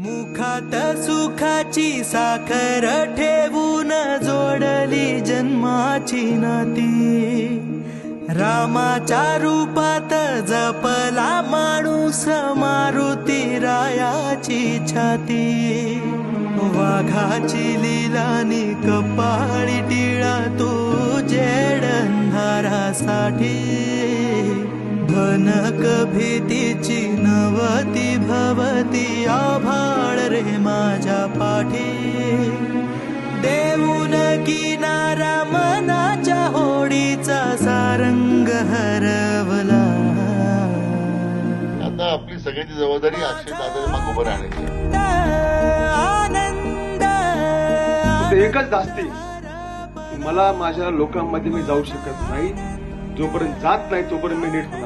मुखात सुखाची साखर ठेवून जोडली जन्माची नाती, रामाच्या रूपात जपला माणूस मारुती रायाची छाती, वाघाची लिलानी कपाळी टिळा तू जेडंधारासाठी, भनक भीतीची नवती भवती आभाळ रे माझ्या पाठी, देऊन किनारा मनाच्या होडीचा सारंग हरवला. आता आपली सगळ्याची जबाबदारी अक्षय दादाच्या मागे उभं राहण्याची. आनंद एकच धास्ती, मला माझ्या लोकांमध्ये मी जाऊ शकत नाही, जोपर्यंत जात नाही तोपर्यंत मी नीट होणार.